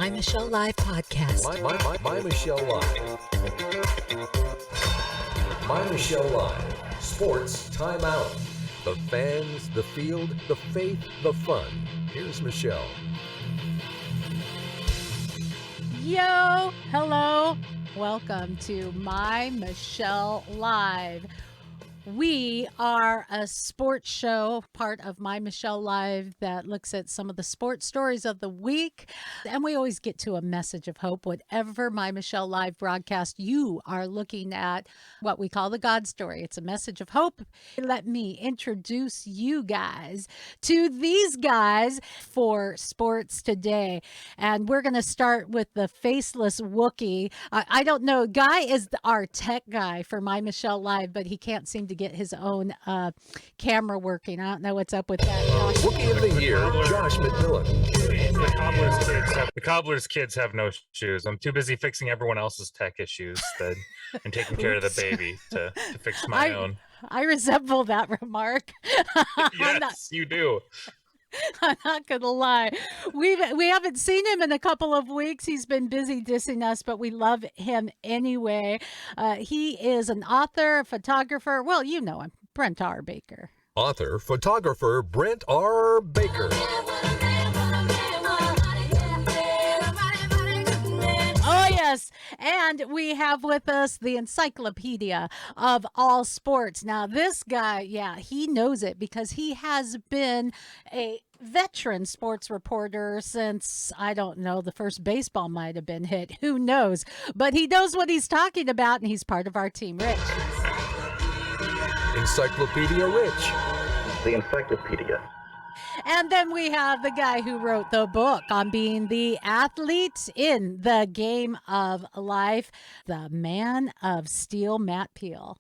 My Michelle Live podcast. My Michelle Live. My Michelle Live. Sports Timeout. The fans, the field, the faith, the fun. Here's Michelle. Yo, hello. Welcome to My Michelle Live. We are a sports show, part of My Michelle Live, that looks at some of the sports stories of the week. And we always get to a message of hope. Whatever My Michelle Live broadcast, you are looking at what we call the God story. It's a message of hope. Let me introduce you guys to these guys for sports today. And we're going to start with the faceless Wookiee. I don't know. Guy is our tech guy for My Michelle Live, but he can't seem to get his own camera working. I don't know what's up with that. Wookiee of the Year, Josh McMillen. The cobbler's kids have no shoes. I'm too busy fixing everyone else's tech issues and taking care of the baby to fix my own. I resemble that remark. Yes, you do. I'm not gonna lie. We haven't seen him in a couple of weeks. He's been busy dissing us, but we love him anyway. He is an author, photographer. Well, you know him, Brent R Baker. Author, photographer, Brent R Baker. Oh, yes. And we have with us the encyclopedia of all sports. Now, this guy, yeah, he knows it because he has been a veteran sports reporter since, I don't know, the first baseball might have been hit. Who knows? But he knows what he's talking about, and he's part of our team. Rich. Encyclopedia Rich. The encyclopedia. And then we have the guy who wrote the book on being the athlete in the game of life, the man of steel, Matt Peale.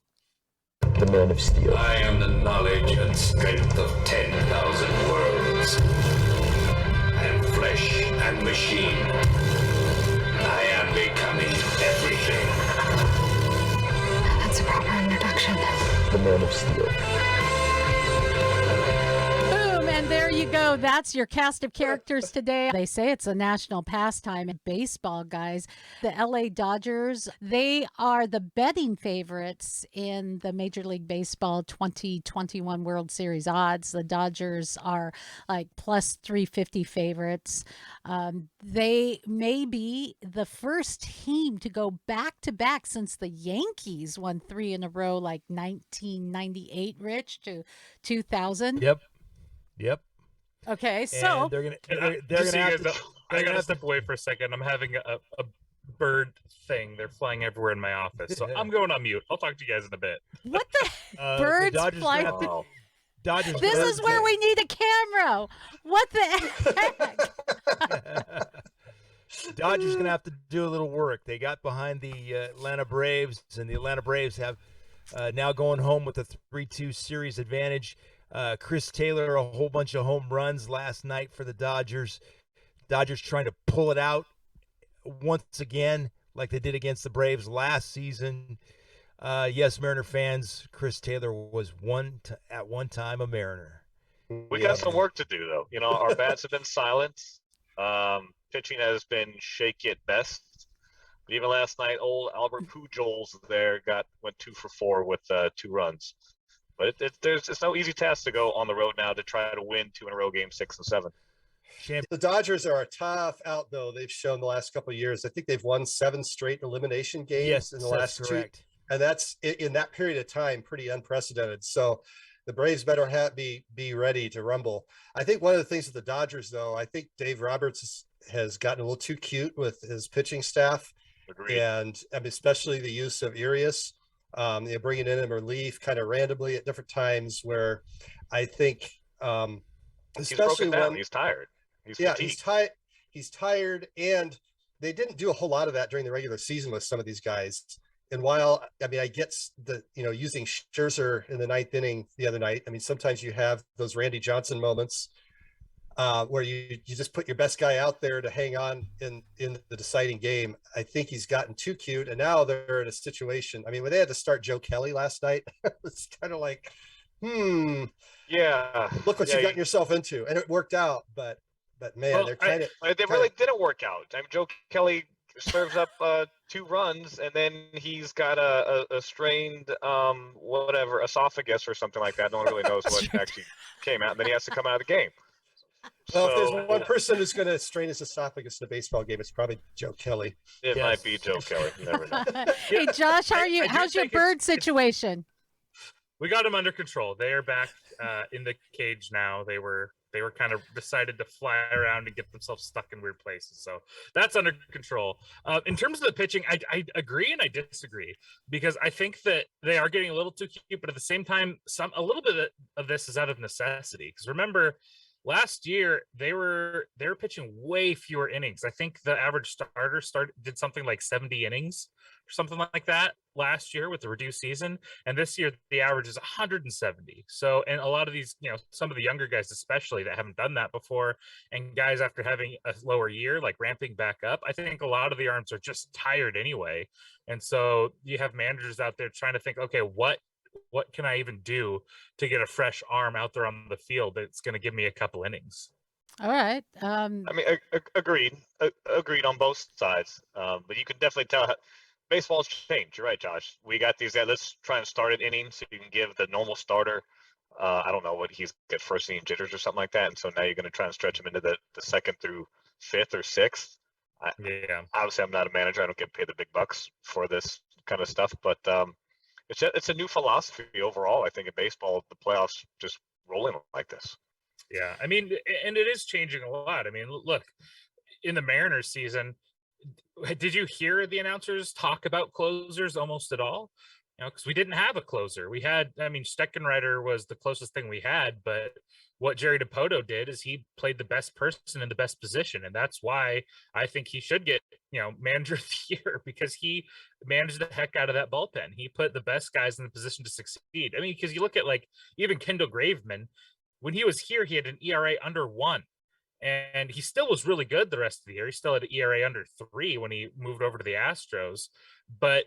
The man of steel. I am the knowledge and strength of 10,000 worlds. I am flesh and machine. I am becoming everything. That's a proper introduction. The man of steel. And there you go. That's your cast of characters today. They say it's a national pastime in baseball, guys. The LA Dodgers, they are the betting favorites in the Major League Baseball 2021 World Series odds. The Dodgers are like plus 350 favorites. They may be the first team to go back-to-back since the Yankees won 3 in a row, like 1998, Rich, to 2000. Yep. Okay, so and they're gonna have to. I gotta step away for a second. I'm having a bird thing. They're flying everywhere in my office, so I'm going on mute. I'll talk to you guys in a bit. What the birds fly? Dodgers. This is where we need a camera. What the heck? Dodgers gonna have to do a little work. They got behind the Atlanta Braves, and the Atlanta Braves have now going home with a 3-2 series advantage. Chris Taylor, a whole bunch of home runs last night for the Dodgers. Dodgers trying to pull it out once again like they did against the Braves last season. Yes, Mariner fans, Chris Taylor was at one time a Mariner. We got some work to do, though. You know, our bats have been silent. Pitching has been shaky at best. But even last night, old Albert Pujols there went 2 for 4 with 2 runs. But it's no easy task to go on the road now to try to win 2 in a row, games 6 and 7. The Dodgers are a tough out, though. They've shown the last couple of years. I think they've won 7 straight elimination games in the last correct. 2. And that's in that period of time pretty unprecedented. So the Braves better be ready to rumble. I think one of the things with the Dodgers, though, I think Dave Roberts has gotten a little too cute with his pitching staff. Agreed. And especially the use of Urias. Bringing in relief kind of randomly at different times where I think, especially when he's tired. He's tired. And they didn't do a whole lot of that during the regular season with some of these guys. And while, I get using Scherzer in the 9th inning the other night, sometimes you have those Randy Johnson moments where you just put your best guy out there to hang on in the deciding game. I think he's gotten too cute, and now they're in a situation. When they had to start Joe Kelly last night, it's kind of like, yeah, look what you got yourself into, and it worked out. But But man, Well, they're kind of They really didn't work out. I mean, Joe Kelly serves up 2 runs, and then he's got a strained whatever esophagus or something like that. No one really knows what actually came out. And then he has to come out of the game. well. If So there's one person who's going to strain his esophagus in a baseball game, it's probably Joe Kelly. it Yes. might be Joe Kelly. You never know. Hey, Josh, I do how's your think bird situation? We got them under control. They are back in the cage now. They were kind of decided to fly around and get themselves stuck in weird places. So that's under control. In terms of the pitching, I agree and I disagree, because I think that they are getting a little too cute, but at the same time, a little bit of this is out of necessity. Because remember, last year they were pitching way fewer innings. I think the average starter did something like 70 innings or something like that last year with the reduced season, and this year the average is 170. So, and a lot of these, some of the younger guys especially that haven't done that before, and guys after having a lower year, like ramping back up, I think a lot of the arms are just tired anyway. And so you have managers out there trying to think, okay, what can I even do to get a fresh arm out there on the field that's going to give me a couple innings? All right. I mean, agreed on both sides. But you can definitely tell baseball's changed. You're right, Josh. We got these guys. Let's try and start at inning so you can give the normal starter, I don't know what he's got, first inning jitters or something like that. And so now you're going to try and stretch him into the 2nd through 5th or 6th. Obviously, I'm not a manager. I don't get paid the big bucks for this kind of stuff. But it's a new philosophy overall. I think in baseball, the playoffs just rolling like this. Yeah, I mean, and it is changing a lot. I mean, look, in the Mariners season, did you hear the announcers talk about closers almost at all? Because we didn't have a closer. We had, Steckenrider was the closest thing we had, but what Jerry DiPoto did is he played the best person in the best position, and that's why I think he should get, manager of the year, because he managed the heck out of that bullpen. He put the best guys in the position to succeed. I mean, because you look at even Kendall Graveman, when he was here, he had an ERA under 1. And he still was really good the rest of the year. He still had an ERA under 3 when he moved over to the Astros. But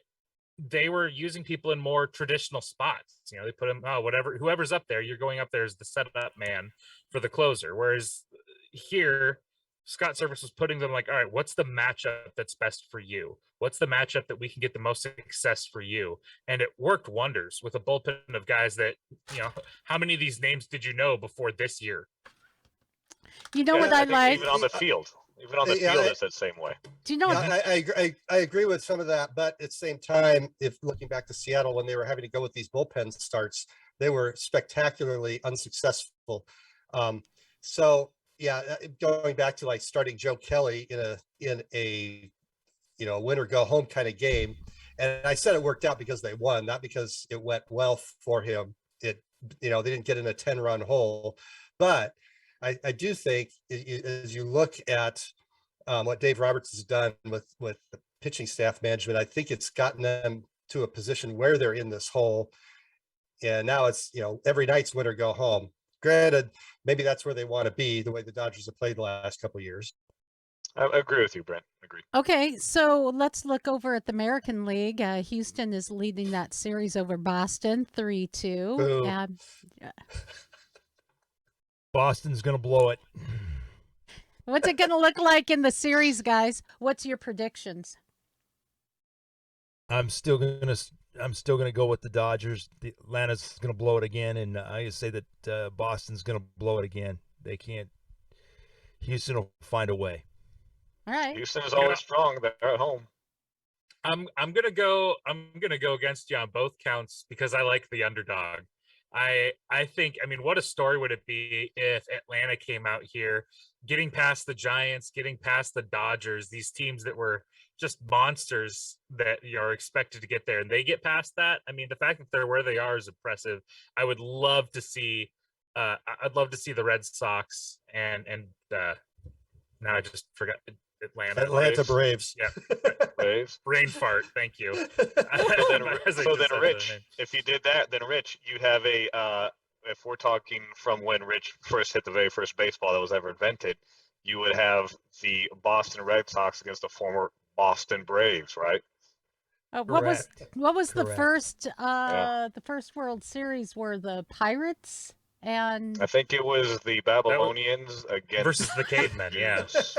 they were using people in more traditional spots. They put him, whoever's up there, you're going up there as the setup man for the closer. Whereas here, Scott Service was putting them like, all right, what's the matchup that's best for you? What's the matchup that we can get the most success for you? And it worked wonders with a bullpen of guys that, how many of these names did you know before this year? What I like? Even on the field. It's that same way. Do you know what? I agree with some of that, but at the same time, if looking back to Seattle when they were having to go with these bullpen starts, they were spectacularly unsuccessful. So yeah, going back to starting Joe Kelly in a win or go home kind of game, and I said it worked out because they won, not because it went well for him. They didn't get in a 10-run hole, but I do think as you look at what Dave Roberts has done with the pitching staff management, I think it's gotten them to a position where they're in this hole. And now it's, every night's win or go home. Granted, maybe that's where they want to be, the way the Dodgers have played the last couple of years. I agree with you, Brent. Agreed. Okay, so let's look over at the American League. Houston is leading that series over Boston 3-2. Boston's going to blow it. What's it going to look like in the series, guys? What's your predictions? I'm still gonna go with the Dodgers. Atlanta's gonna blow it again, and I say that Boston's gonna blow it again. They can't. Houston will find a way. All right. Houston is always strong. They're at home. I'm gonna go against you on both counts because I like the underdog. I think, what a story would it be if Atlanta came out here, getting past the Giants, getting past the Dodgers, these teams that were just monsters that are expected to get there, and they get past that. The fact that they're where they are is impressive. I would love to see I'd love to see the Red Sox and now I just forgot Atlanta Braves. Yeah. Braves. Brain fart. Thank you. So then Rich, if you did that, then Rich, you'd have if we're talking from when Rich first hit the very first baseball that was ever invented, you would have the Boston Red Sox against the former Boston Braves, right? What was the Correct. first the first World Series? Were the Pirates? and I think it was the Babylonians against versus the cavemen. Yeah. Jews.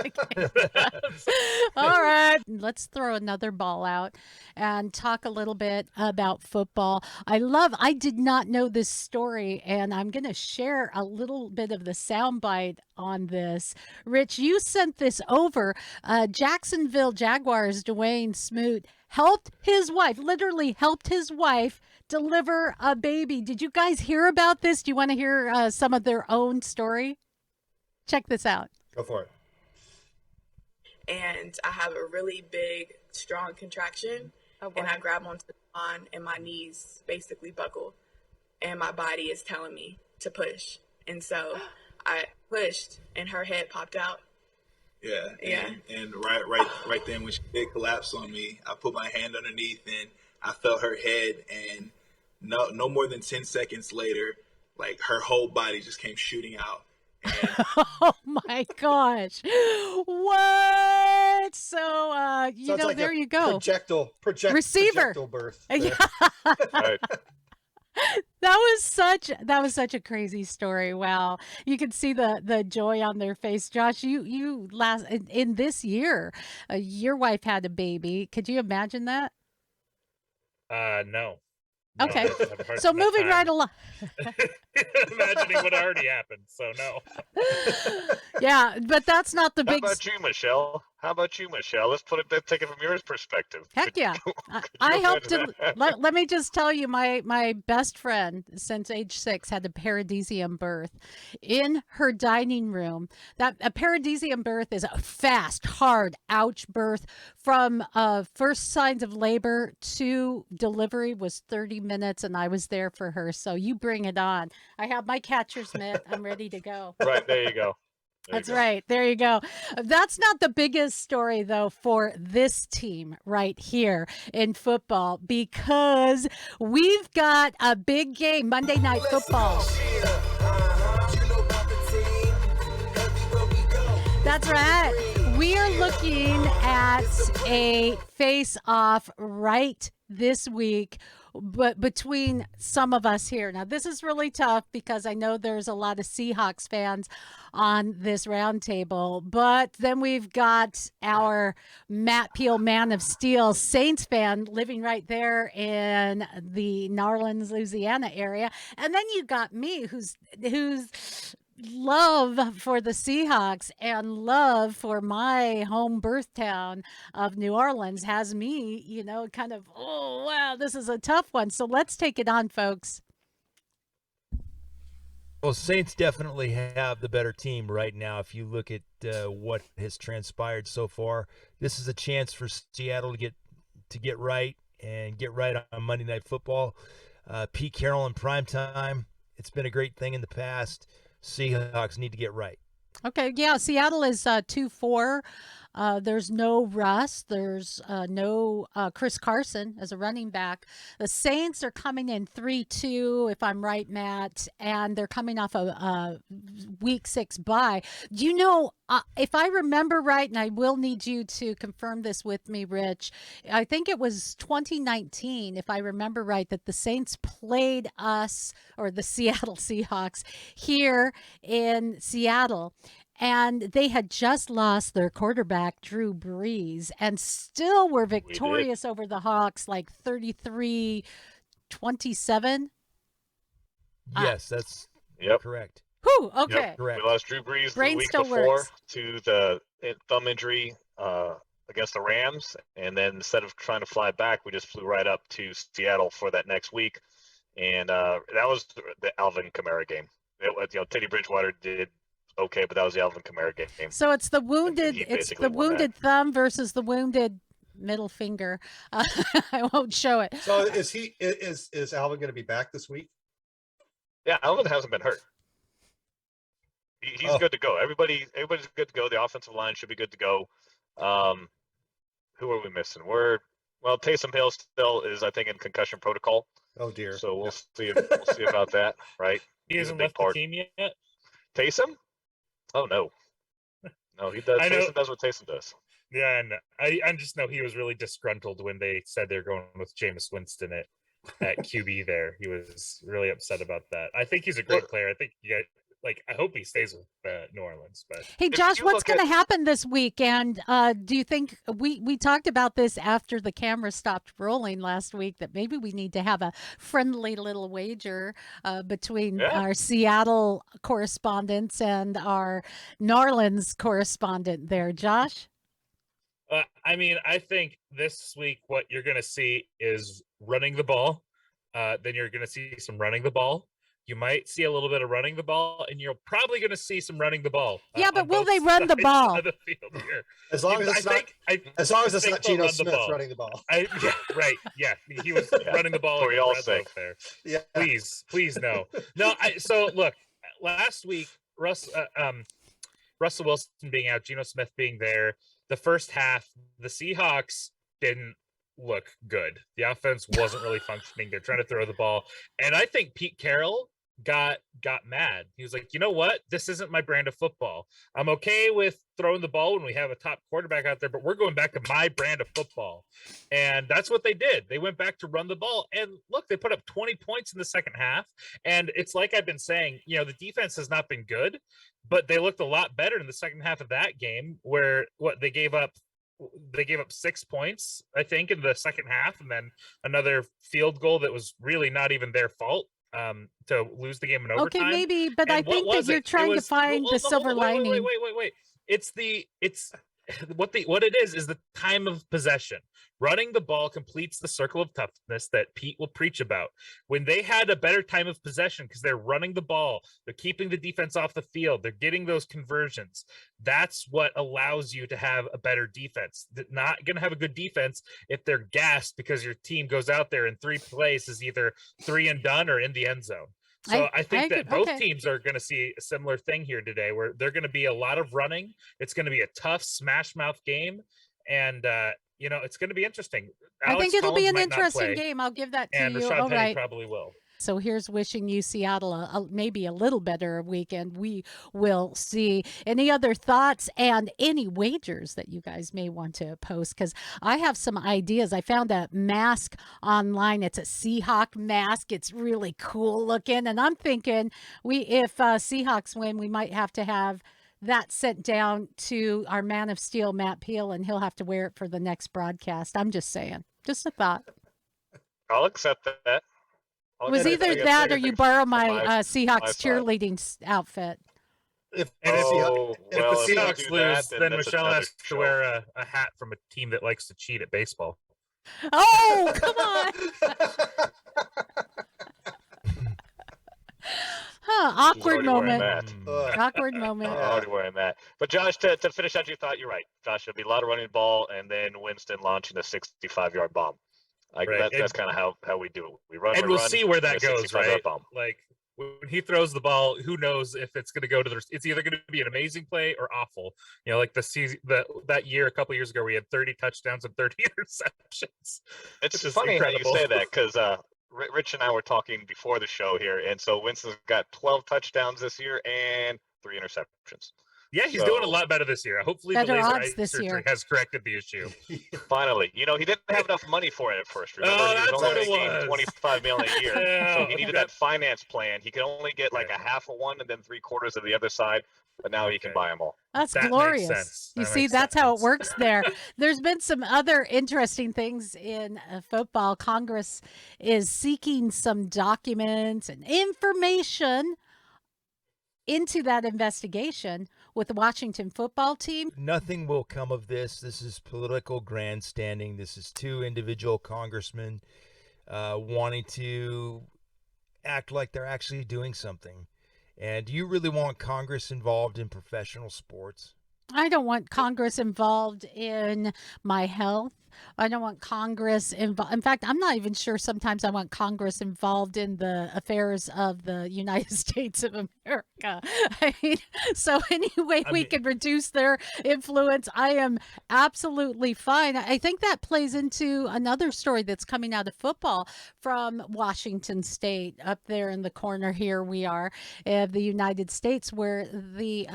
all right, let's throw another ball out and talk a little bit about football. I did not know this story, and I'm going to share a little bit of the soundbite on this. Rich, you sent this over. Jacksonville Jaguars Dwayne Smoot literally helped his wife deliver a baby. Did you guys hear about this? Do you want to hear some of their own story? Check this out. Go for it. And I have a really big, strong contraction. And I grab onto the lawn and my knees basically buckle. And my body is telling me to push. And so I pushed and her head popped out. Yeah. And right then when she did collapse on me, I put my hand underneath and I felt her head, and no more than 10 seconds later, like her whole body just came shooting out. And oh my gosh. What? So Sounds there you go. Projectile Receiver. projectile birth. Yeah. Right. That was such a crazy story. Wow. You could see the joy on their face. Josh, you last in this year, your wife had a baby. Could you imagine that? No. Okay. I've So moving right along. Imagining what already happened. So no. Yeah, but that's not the How big. about you, Michelle? Let's take it from your perspective. Heck yeah. I helped to let me just tell you, my best friend since age 6 had a paradisium birth in her dining room. That a paradisium birth is a fast, hard, ouch birth. From first signs of labor to delivery was 30 minutes, and I was there for her. So you bring it on. I have my catcher's mitt. I'm ready to go. Right, there you go. That's right. There you go. That's not the biggest story, though, for this team right here in football, because we've got a big game, Monday Night Football. That's right. We are looking at a face-off right this week, but between some of us here. Now, this is really tough because I know there's a lot of Seahawks fans on this roundtable, but then we've got our Matt Peale Man of Steel Saints fan living right there in the Narlands, Louisiana area. And then you got me who's love for the Seahawks and love for my home birth town of New Orleans has me, kind of, oh, wow, this is a tough one. So let's take it on, folks. Well, Saints definitely have the better team right now. If you look at what has transpired so far, this is a chance for Seattle to get right and get right on Monday Night Football. Pete Carroll in primetime. It's been a great thing in the past. Seahawks need to get right. Okay, yeah, Seattle is 2-4. There's no Russ. There's no Chris Carson as a running back. The Saints are coming in 3-2, if I'm right, Matt, and they're coming off a week 6 bye. Do you know, if I remember right, and I will need you to confirm this with me, Rich, I think it was 2019, if I remember right, that the Saints played us, or the Seattle Seahawks, here in Seattle. And they had just lost their quarterback, Drew Brees, and still were victorious over the Hawks, like 33-27. Yes, that's correct. Whew, okay. Yep, correct. We lost Drew Brees Brain the week still before works. to the thumb injury against the Rams, and then instead of trying to fly back, we just flew right up to Seattle for that next week, and that was the Alvin Kamara game. Teddy Bridgewater did okay, but that was the Alvin Kamara game. So it's the wounded thumb versus the wounded middle finger. I won't show it. So is Alvin going to be back this week? Yeah, Alvin hasn't been hurt. He's good to go. Everybody's good to go. The offensive line should be good to go. Who are we missing? Taysom Hill still is, I think, in concussion protocol. Oh dear. So we'll see about that, right? He hasn't left the team yet. Taysom? Oh no, he does. Taysom does what Taysom does. Yeah, and I just know he was really disgruntled when they said they're going with Jameis Winston at at QB there. He was really upset about that. I think he's a great player. I think I hope he stays with New Orleans. But hey, Josh, what's going to happen this week? And do you think we talked about this after the camera stopped rolling last week, that maybe we need to have a friendly little wager between our Seattle correspondents and our New Orleans correspondent there, Josh? I mean, I think this week what you're going to see is running the ball. Then you're going to see some running the ball. You might see a little bit of running the ball, and you're probably going to see some running the ball. Yeah, but will they run the ball? The field here. As long as it's not Geno Smith running the ball. Right. Yeah, he was running the ball. For y'all's sake. There. Yeah. Please, no. No. So look, last week, Russell Wilson being out, Geno Smith being there. The first half, the Seahawks didn't look good. The offense wasn't really functioning. They're trying to throw the ball, and I think Pete Carroll got mad. He was like, you know what? This isn't my brand of football. I'm okay with throwing the ball when we have a top quarterback out there, but we're going back to my brand of football. And that's what they did. They went back to run the ball. And look, they put up 20 points in the second half. And it's like I've been saying, the defense has not been good, but they looked a lot better in the second half of that game, where they gave up 6 points, I think, in the second half, and then another field goal that was really not even their fault to lose the game in overtime. Okay, maybe, but I think that you're trying to find the silver lining. Wait. It's what it is the time of possession. Running the ball completes the circle of toughness that Pete will preach about. When they had a better time of possession because they're running the ball, they're keeping the defense off the field, they're getting those conversions. That's what allows you to have a better defense. They're not going to have a good defense if they're gassed because your team goes out there in 3 plays is either 3 and done or in the end zone. So I think that both teams are going to see a similar thing here today, where they're going to be a lot of running. It's going to be a tough smash mouth game. And, it's going to be interesting. I think it'll be an interesting game. I'll give that to and you. Rashad All Penny right. probably will. So here's wishing you Seattle maybe a little better weekend. We will see. Any other thoughts and any wagers that you guys may want to post? Because I have some ideas. I found a mask online. It's a Seahawk mask. It's really cool looking. And I'm thinking if Seahawks win, we might have to have that sent down to our Man of Steel, Matt Peale, and he'll have to wear it for the next broadcast. I'm just saying. Just a thought. I'll accept that. It was either that or you borrow my Seahawks cheerleading outfit. If the Seahawks lose, then Michelle has to wear a hat from a team that likes to cheat at baseball. Oh, come on. Awkward moment. Awkward moment. I'm already wearing that. But Josh, to finish out your thought, you're right. Josh, it'll be a lot of running the ball and then Winston launching a 65-yard bomb. That's kind of how we do it. We run, and we'll see where that goes, right? Like when he throws the ball, who knows if it's going to go to it's either going to be an amazing play or awful. Like the season that year a couple years ago, we had 30 touchdowns and 30 interceptions. It's funny incredible. How you say that because Rich and I were talking before the show here, and so Winston's got 12 touchdowns this year and 3 interceptions. Yeah, he's doing a lot better this year. Hopefully the laser eye surgery has corrected the issue. Finally. He didn't have enough money for it at first. Remember, he was only making $25 million a year. Yeah, so he needed that finance plan. He could only get like a half of one and then 3/4 of the other side, but now he can buy them all. That's glorious. You see, that's how it works there. There's been some other interesting things in football. Congress is seeking some documents and information into that investigation with the Washington football team. Nothing will come of this. This is political grandstanding. This is 2 individual congressmen wanting to act like they're actually doing something. And do you really want Congress involved in professional sports? I don't want Congress involved in my health. I don't want Congress involved. In fact, I'm not even sure sometimes I want Congress involved in the affairs of the United States of America. I mean, so any way we can reduce their influence, I am absolutely fine. I think that plays into another story that's coming out of football from Washington State. Up there in the corner here we are of the United States, where the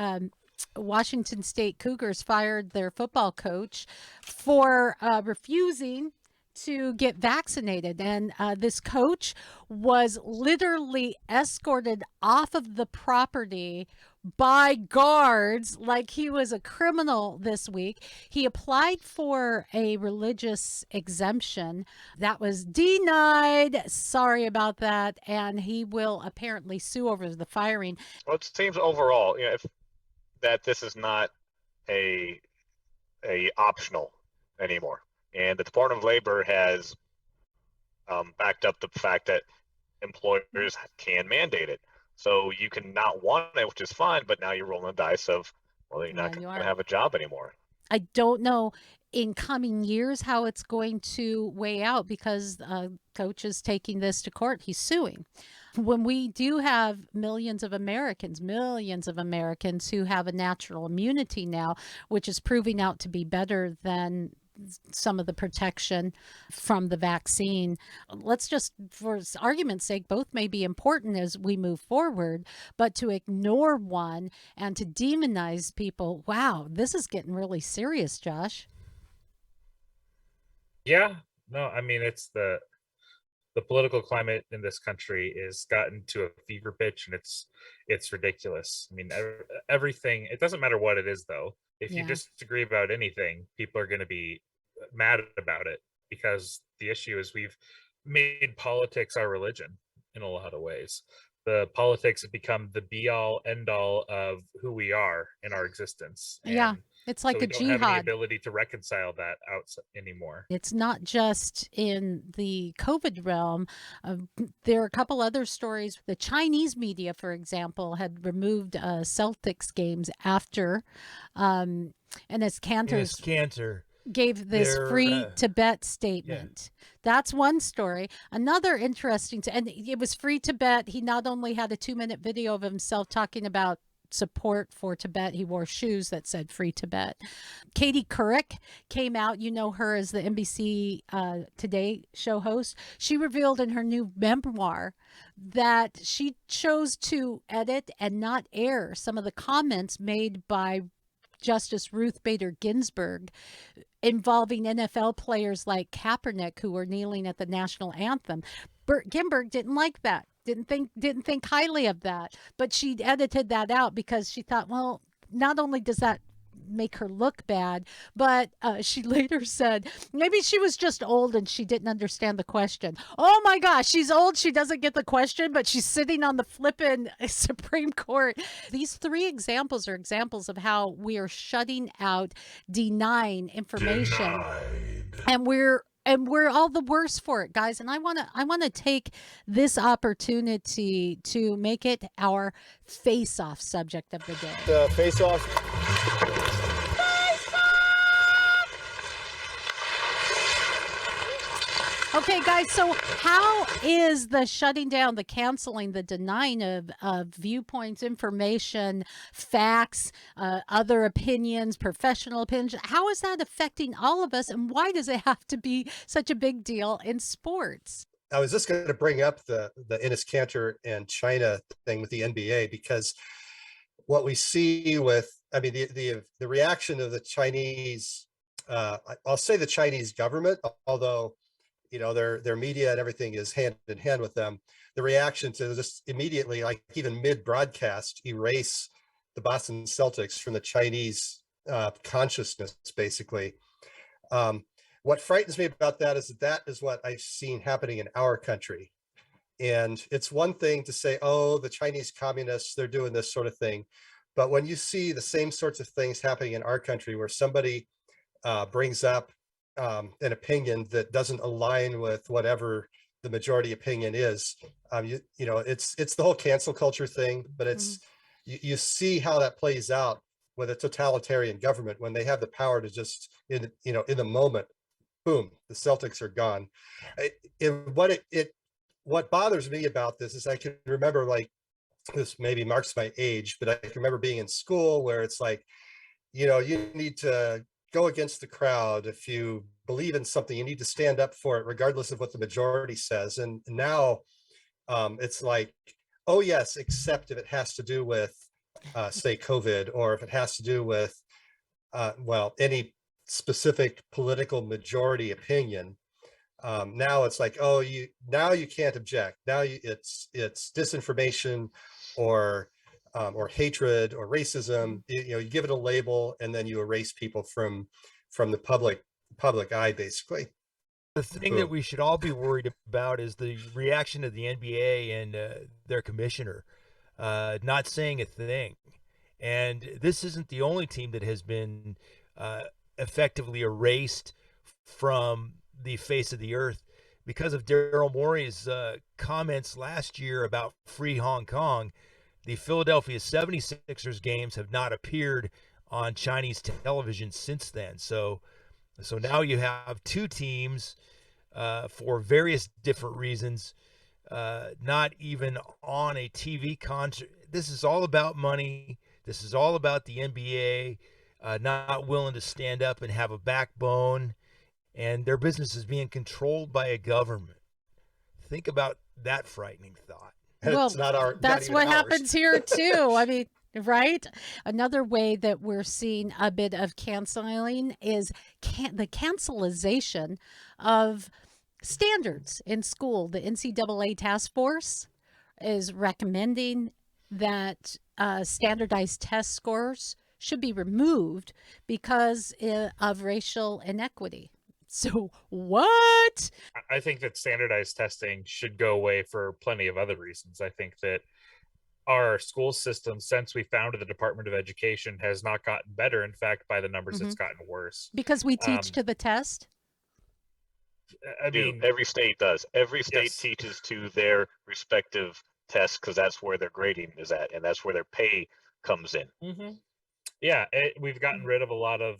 Washington State Cougars fired their football coach for refusing to get vaccinated. And this coach was literally escorted off of the property by guards like he was a criminal this week. He applied for a religious exemption that was denied. Sorry about that. And he will apparently sue over the firing. Well, it seems overall, that this is not a optional anymore, and the Department of Labor has backed up the fact that employers can mandate it. So you can not want it, which is fine, but now you're rolling the dice of, well, you're not going to have a job anymore. I don't know in coming years how it's going to weigh out, because coach is taking this to court. He's suing. When we do have millions of Americans who have a natural immunity now, which is proving out to be better than some of the protection from the vaccine. Let's just, for argument's sake, both may be important as we move forward, but to ignore one and to demonize people, wow, this is getting really serious, Josh. Yeah, no, I mean, it's the political climate in this country is gotten to a fever pitch, and it's ridiculous. I mean, everything, it doesn't matter what it is, though. If you disagree about anything, people are going to be mad about it, because the issue is we've made politics our religion in a lot of ways. The politics have become the be all end all of who we are in our existence. And it's like so a jihad. We don't have any ability to reconcile that out anymore. It's not just in the COVID realm. There are a couple other stories. The Chinese media, for example, had removed Celtics games after, and as Cantor gave this free Tibet statement. Yeah. That's one story. Another interesting, and it was free Tibet. He not only had a 2-minute video of himself talking about support for Tibet, he wore shoes that said Free Tibet. Katie Couric came out, you know her as the NBC Today show host. She revealed in her new memoir that she chose to edit and not air some of the comments made by Justice Ruth Bader Ginsburg involving NFL players like Kaepernick, who were kneeling at the national anthem. Ginsburg didn't like that. Didn't think highly of that, but she edited that out because she thought, well, not only does that make her look bad, but she later said maybe she was just old and she didn't understand the question. Oh my gosh, she's old, she doesn't get the question, but she's sitting on the flippin' Supreme Court. These 3 examples are examples of how we are shutting out, denying information. And we're all the worse for it, guys. And I want to take this opportunity to make it our face-off subject of the day. Face-off. Okay, guys, so how is the shutting down, the canceling, the denying of viewpoints, information, facts, other opinions, professional opinions, how is that affecting all of us, and why does it have to be such a big deal in sports? I was just going to bring up the Enes Kanter and China thing with the NBA, because what we see with, I mean, the reaction of the Chinese, I'll say the Chinese government, although their media and everything is hand in hand with them. The reaction to just immediately, like even mid-broadcast, erase the Boston Celtics from the Chinese consciousness, basically. What frightens me about that is what I've seen happening in our country. And it's one thing to say, oh, the Chinese communists, they're doing this sort of thing. But when you see the same sorts of things happening in our country, where somebody brings up an opinion that doesn't align with whatever the majority opinion is, it's the whole cancel culture thing, but it's you see how that plays out with a totalitarian government when they have the power to just in the moment, boom, the Celtics are gone. What bothers me about this is I can remember, like, this maybe marks my age, but I can remember being in school where it's like, you need to go against the crowd. If you believe in something, you need to stand up for it, regardless of what the majority says. And now it's like, oh yes, except if it has to do with, say, COVID, or if it has to do with, any specific political majority opinion. Now it's like, oh, you can't object. Now it's disinformation or hatred or racism. You give it a label and then you erase people from the public eye, basically. The thing that we should all be worried about is the reaction of the NBA and their commissioner not saying a thing. And this isn't the only team that has been effectively erased from the face of the earth because of Daryl Morey's comments last year about free Hong Kong. The Philadelphia 76ers games have not appeared on Chinese television since then. So now you have two teams for various different reasons, not even on a TV contract. This is all about money. This is all about the NBA not willing to stand up and have a backbone, and their business is being controlled by a government. Think about that frightening thought. Well, that's what happens here too. I mean, right? Another way that we're seeing a bit of canceling is the cancelization of standards in school. The NCAA task force is recommending that standardized test scores should be removed because of racial inequity. So what? I think that standardized testing should go away for plenty of other reasons. I think that our school system, since we founded the Department of Education, has not gotten better. In fact, by the numbers, it's gotten worse. Because we teach to the test? I mean, every state does. Every state teaches to their respective tests because that's where their grading is at, and that's where their pay comes in. Yeah, we've gotten rid of a lot of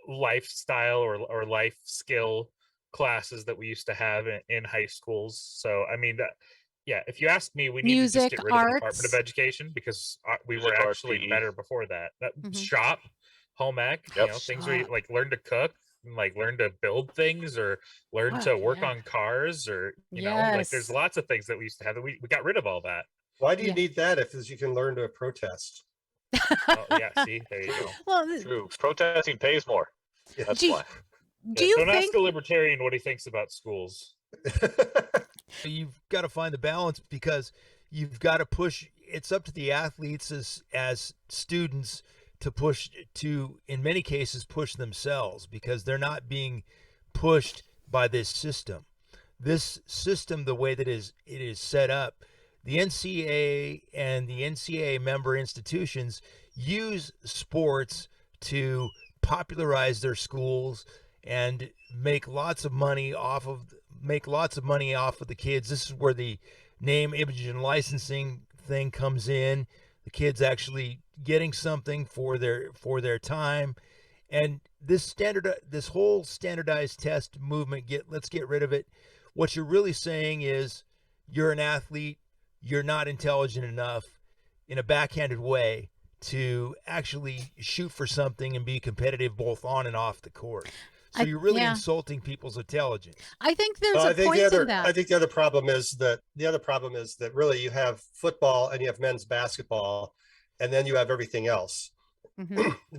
lifestyle or life skill classes that we used to have in high schools. So I mean, if you ask me, we need to just get rid of the Department of Education because we were actually better before that. Shop, home ec, things where you learn to cook and learn to build things or learn to work on cars or you know, there's lots of things that we used to have that we got rid of all that. Why do you need that if you can learn to protest? See, there you go. Well, true. Protesting pays more. That's why. Don't ask a libertarian what he thinks about schools. You've got to find the balance because you've got to push. It's up to the athletes as students to push to, in many cases, push themselves because they're not being pushed by this system. This system, the way that it is set up, the NCAA and the NCAA member institutions use sports to popularize their schools and make lots of money off of the kids. This is where the name, image, and licensing thing comes in. The kids actually getting something for their time, and this whole standardized test movement. Let's get rid of it. What you're really saying is you're an athlete. You're not intelligent enough in a backhanded way to actually shoot for something and be competitive both on and off the court. So you're really insulting people's intelligence. I think there's a point in that. I think the other problem is that really you have football and you have men's basketball, and then you have everything else.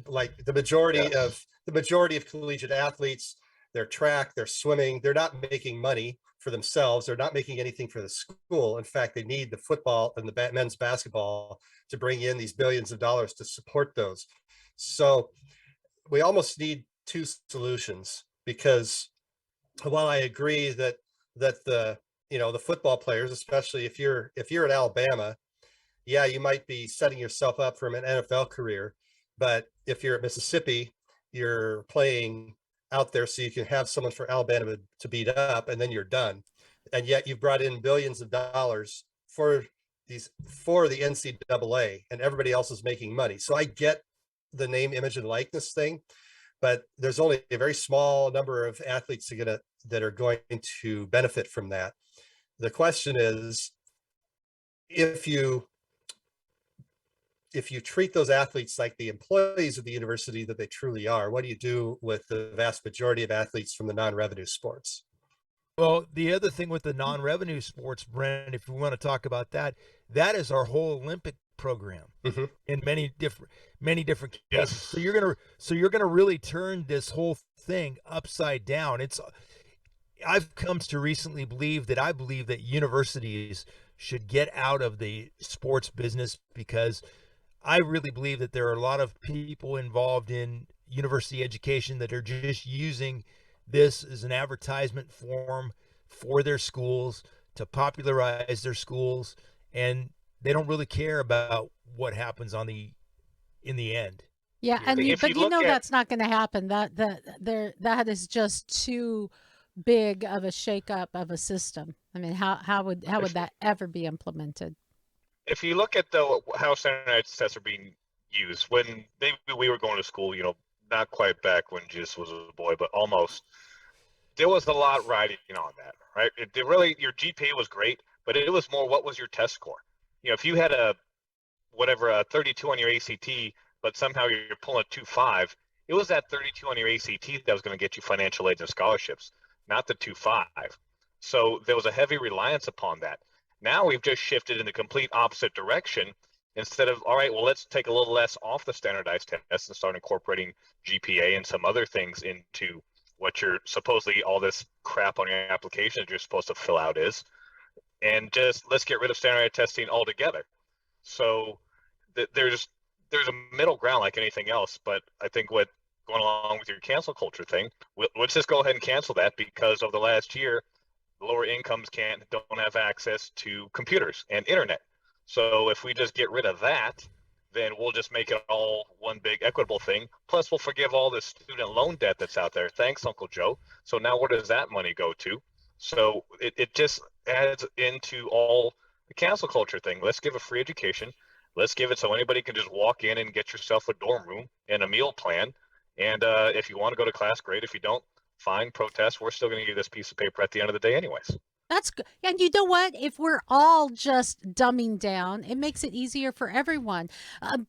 Like the majority of collegiate athletes, their track, their swimming, they're not making money for themselves. They're not making anything for the school. In fact, they need the football and the men's basketball to bring in these billions of dollars to support those. So we almost need two solutions, because while I agree that the football players, especially if you're at Alabama, you might be setting yourself up for an NFL career, but if you're at Mississippi, you're playing out there so you can have someone for Alabama to beat up, and then you're done. And yet you've brought in billions of dollars for the NCAA, and everybody else is making money. So I get the name, image, and likeness thing, but there's only a very small number of athletes that are going to benefit from that. The question is, if you treat those athletes like the employees of the university that they truly are, what do you do with the vast majority of athletes from the non-revenue sports? Well, the other thing with the non-revenue sports, Brent, if we want to talk about that is our whole Olympic program in many different cases. So you're gonna really turn this whole thing upside down. I've come to recently believe that universities should get out of the sports business, because I really believe that there are a lot of people involved in university education that are just using this as an advertisement form for their schools to popularize their schools, and they don't really care about what happens in the end. Yeah, and If you you look know at that's not going to happen. That is just too big of a shakeup of a system. I mean, how would that ever be implemented? if you look at how standardized tests are being used, when we were going to school, not quite back when Jesus was a boy, but almost, there was a lot riding on that, right? It really, your GPA was great, but it was more, what was your test score? If you had a 32 on your ACT, but somehow you're pulling a 2.5, it was that 32 on your ACT that was going to get you financial aid and scholarships, not the 2.5. So there was a heavy reliance upon that. Now we've just shifted in the complete opposite direction. Instead of, all right, well, let's take a little less off the standardized tests and start incorporating GPA and some other things into what you're supposedly, all this crap on your application that you're supposed to fill out is, and just let's get rid of standardized testing altogether. So there's a middle ground like anything else, but I think what going along with your cancel culture thing, let's just go ahead and cancel that, because of the last year, lower incomes don't have access to computers and internet. So if we just get rid of that, then we'll just make it all one big equitable thing. Plus, we'll forgive all the student loan debt that's out there. Thanks, Uncle Joe. So now where does that money go to? So it just adds into all the cancel culture thing. Let's give a free education. Let's give it so anybody can just walk in and get yourself a dorm room and a meal plan. And if you want to go to class, great. If you don't, fine, protest. We're still going to give you this piece of paper at the end of the day anyways. That's good. And you know what? If we're all just dumbing down, it makes it easier for everyone.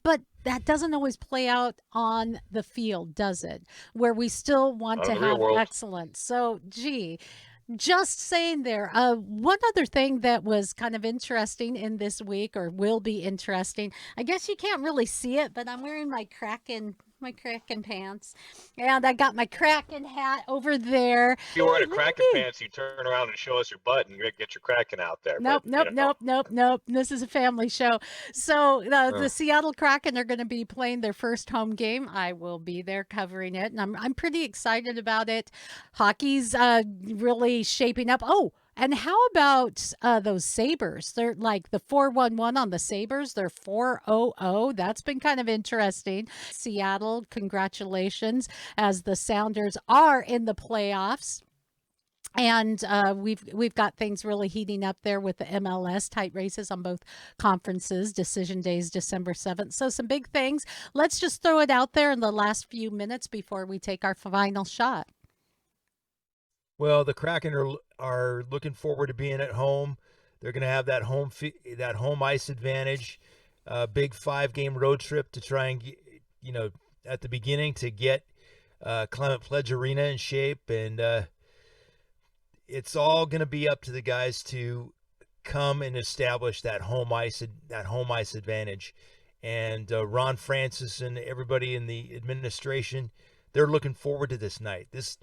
But that doesn't always play out on the field, does it? Where we still want to have excellence. So, just saying there. One other thing that was kind of interesting in this week, or will be interesting, I guess you can't really see it, but I'm wearing my Kraken pants, and I got my Kraken hat over there. If you're wearing a Kraken pants, you turn around and show us your butt and get your Kraken out there. Nope. This is a family show. So the Seattle Kraken are going to be playing their first home game. I will be there covering it, and I'm pretty excited about it. Hockey's really shaping up. Oh, and how about those Sabres? They're like the 4-1-1 on the Sabres. They're 4-0-0. That's been kind of interesting. Seattle, congratulations, as the Sounders are in the playoffs. And we've got things really heating up there with the MLS, tight races on both conferences. Decision day is December 7th. So some big things. Let's just throw it out there in the last few minutes before we take our final shot. Well, the Kraken are looking forward to being at home. They're going to have that home ice advantage. Big 5-game road trip to try and get, at the beginning to get Climate Pledge Arena in shape, and it's all going to be up to the guys to come and establish that home ice advantage. And Ron Francis and everybody in the administration, they're looking forward to this night. This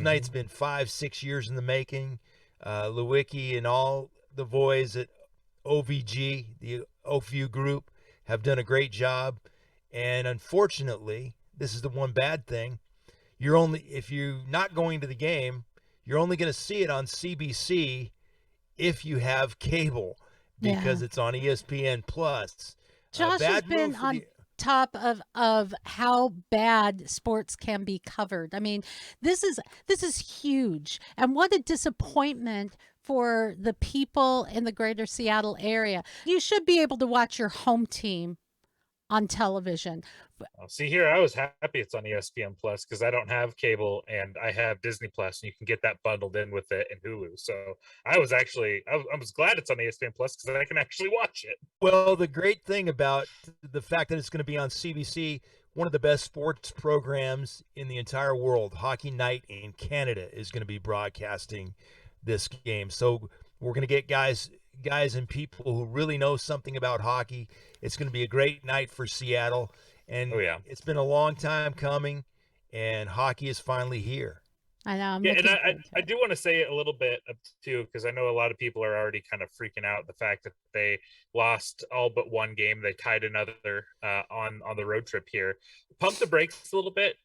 night's been 5-6 years in the making. Lewicki and all the boys at OVG, the OFU group, have done a great job. And unfortunately, this is the one bad thing. If you're not going to the game, you're only going to see it on CBC if you have cable, because it's on ESPN Plus. Josh has been on top of how bad sports can be covered. I mean, this is huge, and what a disappointment for the people in the greater Seattle area. You should be able to watch your home team on television. See, here I was happy it's on ESPN Plus because I don't have cable and I have Disney Plus, and you can get that bundled in with it and Hulu. So I was glad it's on ESPN Plus because I can actually watch it. Well, the great thing about the fact that it's going to be on CBC, one of the best sports programs in the entire world, Hockey Night in Canada, is going to be broadcasting this game. So we're going to get guys and people who really know something about hockey. It's going to be a great night for Seattle. And it's been a long time coming, and hockey is finally here. I know. I'm Yeah, and looking I forward to I it. do want to say it a little bit too, because I know a lot of people are already kind of freaking out the fact that they lost all but one game. They tied another on the road trip here. Pump the brakes a little bit.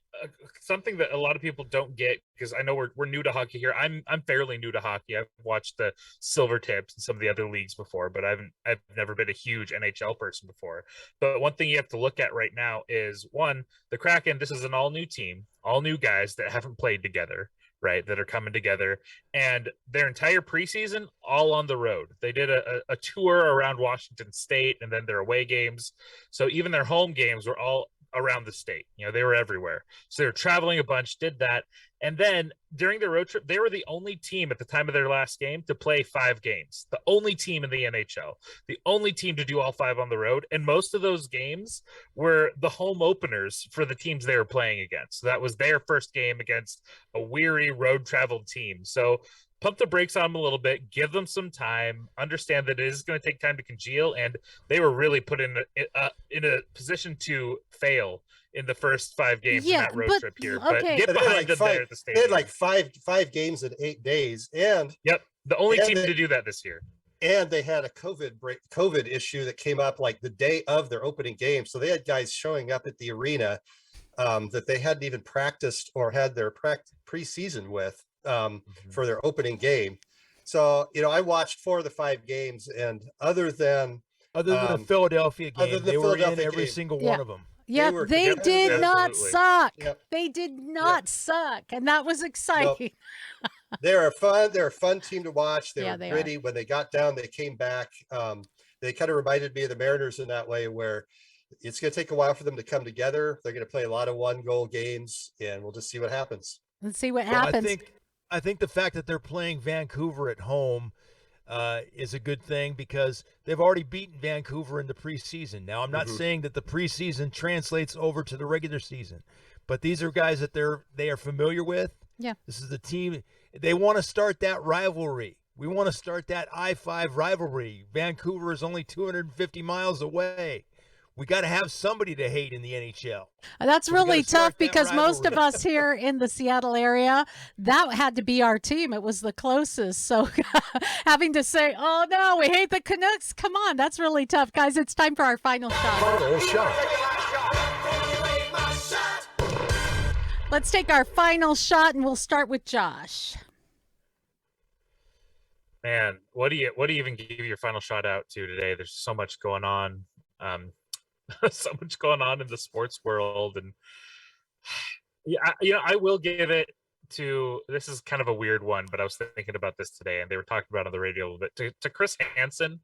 Something that a lot of people don't get, because I know we're new to hockey here. I'm fairly new to hockey. I've watched the Silver Tips and some of the other leagues before, but I've never been a huge NHL person before. But one thing you have to look at right now is, one, the Kraken. This is an all new team, all new guys that haven't played together, right, that are coming together, and their entire preseason all on the road. They did a tour around Washington State, and then their away games. So even their home games were all around the state. They were everywhere. So they were traveling a bunch, did that. And then during the road trip, they were the only team at the time of their last game to play 5 games. The only team in the NHL, the only team to do all 5 on the road. And most of those games were the home openers for the teams they were playing against. So that was their first game against a weary road traveled team. So pump the brakes on them a little bit, give them some time, understand that it is going to take time to congeal, and they were really put in a position to fail in the first 5 games in that road trip here. But get behind them there at the stadium. They had like five games in 8 days, and the only team to do that this year. And they had a COVID issue that came up like the day of their opening game, so they had guys showing up at the arena that they hadn't even practiced or had their preseason with. For their opening game. So, I watched 4 of the 5 games, and other than the Philadelphia game, they were in every single one of them. Yeah, they did not suck. Yep. They did not suck, and that was exciting. Nope. They're a fun team to watch. They were they gritty. When they got down, they came back. They kind of reminded me of the Mariners in that way, where it's going to take a while for them to come together. They're going to play a lot of 1-goal games, and we'll just see what happens. Let's see what happens. I think the fact that they're playing Vancouver at home is a good thing, because they've already beaten Vancouver in the preseason. Now, I'm not saying that the preseason translates over to the regular season, but these are guys that they are familiar with. Yeah. This is the team. They want to start that rivalry. We want to start that I-5 rivalry. Vancouver is only 250 miles away. We got to have somebody to hate in the NHL. That's really tough, because most of us here in the Seattle area, that had to be our team. It was the closest. So having to say, oh, no, we hate the Canucks. Come on. That's really tough. Guys, it's time for our final shot. Final shot. Let's take our final shot, and we'll start with Josh. Man, what do you even give your final shot out to today? There's so much going on. So much going on in the sports world, and I will give it to, this is kind of a weird one, but I was thinking about this today, and they were talking about it on the radio a little bit, to Chris Hansen.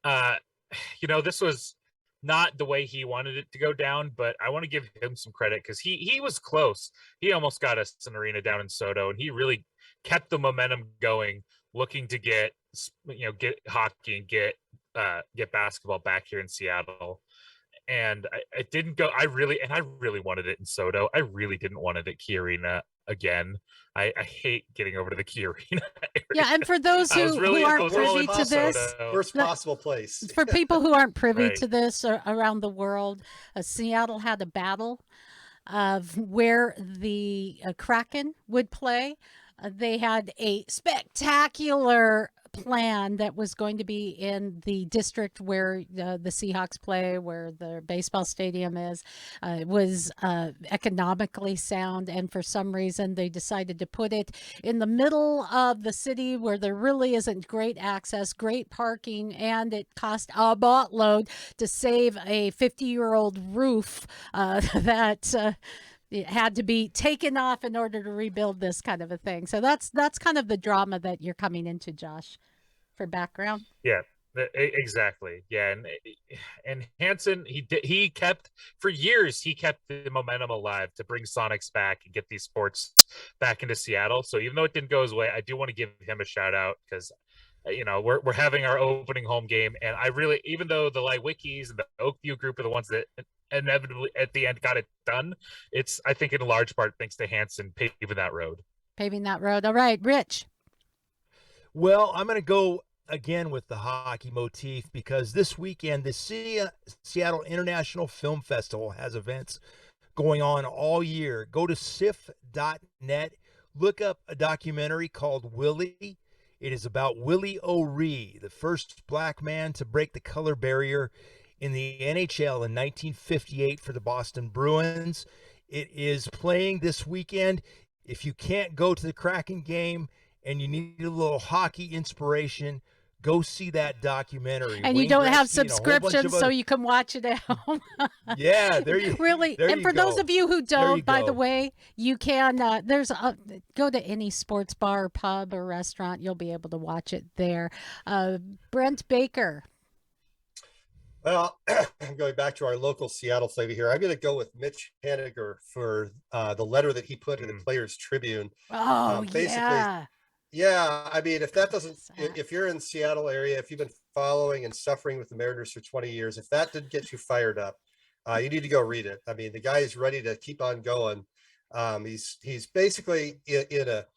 This was not the way he wanted it to go down, but I want to give him some credit, because he was close. He almost got us an arena down in Soto, and he really kept the momentum going, looking to get hockey and get basketball back here in Seattle. And it didn't go. I really wanted it in Soto. I really didn't want it at Key Arena again. I hate getting over to the Key Arena area. Yeah, and for those who aren't privy to this, worst possible place. For people who aren't privy to this around the world, Seattle had a battle of where the Kraken would play. They had a spectacular plan that was going to be in the district where the Seahawks play, where the baseball stadium is. It was economically sound, and for some reason they decided to put it in the middle of the city where there really isn't great access, great parking, and it cost a boatload to save a 50-year-old roof that it had to be taken off in order to rebuild this kind of a thing. So that's kind of the drama that you're coming into, Josh, for background. Yeah, exactly. Yeah, and Hansen, he kept, for years, he kept the momentum alive to bring Sonics back and get these sports back into Seattle. So even though it didn't go his way, I do want to give him a shout out, because we're having our opening home game, and I really, even though the Wikis and the Oakview group are the ones that inevitably at the end got it done, it's, I think, in large part thanks to Hansen paving that road. All right, Rich. Well, I'm going to go again with the hockey motif, because this weekend the Seattle International Film Festival has events going on all year. Go to sif.net, look up a documentary called Willie. It is about Willie O'Ree, the first black man to break the color barrier in the NHL in 1958 for the Boston Bruins. It is playing this weekend. If you can't go to the Kraken game and you need a little hockey inspiration, go see that documentary. And Wayne you don't have Gretzky and a whole bunch subscriptions, of so other- you can watch it at home. Yeah, there you really. there And you for those go. of you who There you don't, by the go. way, you can go to any sports bar, pub, or restaurant. You'll be able to watch it there. Brent Baker. Well, going back to our local Seattle flavor here, I'm going to go with Mitch Haniger for the letter that he put in the Players Tribune. Oh, Basically, yeah. I mean, if that doesn't, if you're in the Seattle area, if you've been following and suffering with the Mariners for 20 years, if that didn't get you fired up, you need to go read it. I mean, the guy is ready to keep on going. He's basically in a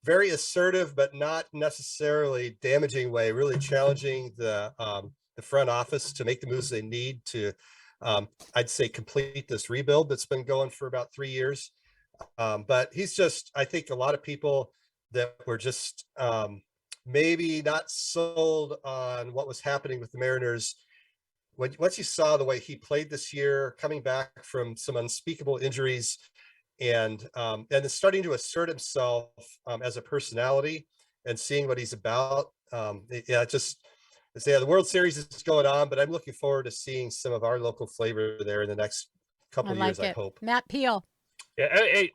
very assertive, but not necessarily damaging way, really challenging the front office to make the moves they need to, I'd say, complete this rebuild that's been going for about 3 years. But he's just, I think a lot of people that were just maybe not sold on what was happening with the Mariners, once you saw the way he played this year, coming back from some unspeakable injuries, and then starting to assert himself as a personality and seeing what he's about. The World Series is going on, but I'm looking forward to seeing some of our local flavor there in the next couple of years, I hope. Matt Peale. Yeah, hey,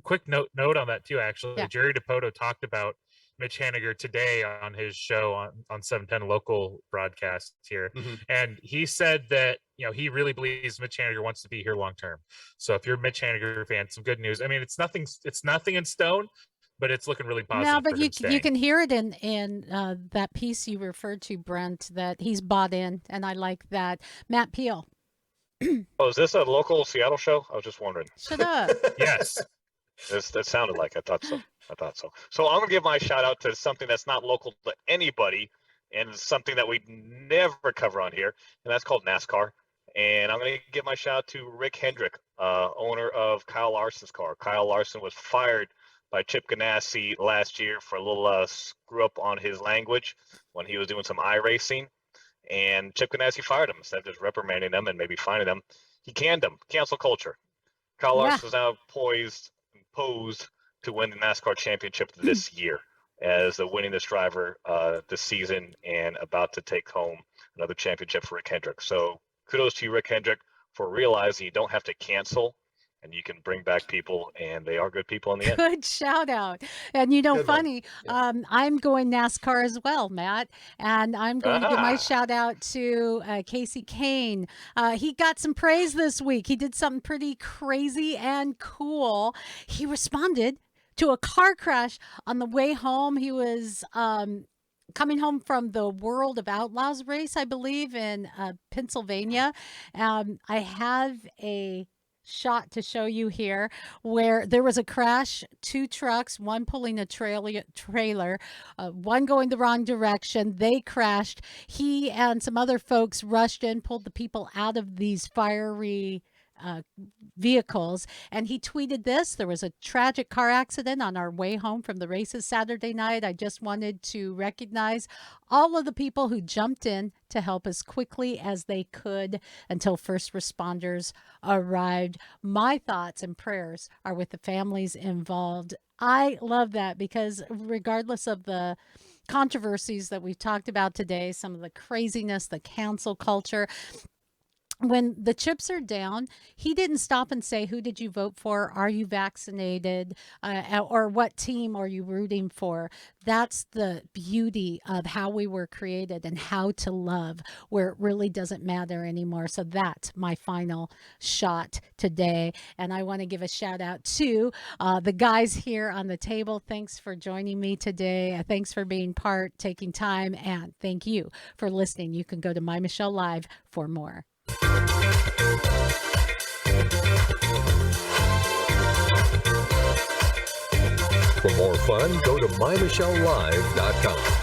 quick note on that too. Actually, Yeah. Jerry DiPoto talked about Mitch Haniger today on his show on 710 local broadcast here, and he said that he really believes Mitch Haniger wants to be here long term. So if you're a Mitch Haniger fan, some good news. I mean, it's nothing in stone, but it's looking really positive. No, but for him you staying. can hear it in that piece you referred to, Brent, that he's bought in, and I like that. Matt Peale. Oh, is this a local Seattle show? I was just wondering. Shut up. Yes. That sounded like I thought so. So I'm gonna give my shout out to something that's not local to anybody, and it's something that we never cover on here, and that's called NASCAR. And I'm gonna give my shout out to Rick Hendrick, owner of Kyle Larson's car. Kyle Larson was fired by Chip Ganassi last year for a little screw up on his language when he was doing some iRacing, and Chip Ganassi fired him instead of just reprimanding them and maybe fining them. He canned them. Cancel culture. Kyle Larson is now posed to win the NASCAR championship this year as the winningest driver this season, and about to take home another championship for Rick Hendrick. So kudos to you, Rick Hendrick, for realizing you don't have to cancel and you can bring back people, and they are good people in the end. Good shout out. And funny, I'm going NASCAR as well, Matt, and I'm going to give my shout out to Casey Kane. He got some praise this week. He did something pretty crazy and cool. He responded to a car crash on the way home. He was coming home from the World of Outlaws race, I believe, in Pennsylvania. I have a shot to show you here where there was a crash, 2 trucks, one pulling a trailer, one going the wrong direction. They crashed. He and some other folks rushed in, pulled the people out of these fiery vehicles, and he tweeted this: there was a tragic car accident on our way home from the races Saturday night. I just wanted to recognize all of the people who jumped in to help as quickly as they could until first responders arrived. My thoughts and prayers are with the families involved. I love that, because regardless of the controversies that we've talked about today, some of the craziness, the cancel culture, when the chips are down, he didn't stop and say, who did you vote for? Are you vaccinated? Or what team are you rooting for? That's the beauty of how we were created and how to love, where it really doesn't matter anymore. So that's my final shot today. And I want to give a shout out to the guys here on the table. Thanks for joining me today. Thanks for being taking time, and thank you for listening. You can go to MyMichelleLive for more. For more fun, go to MyMichelleLive.com.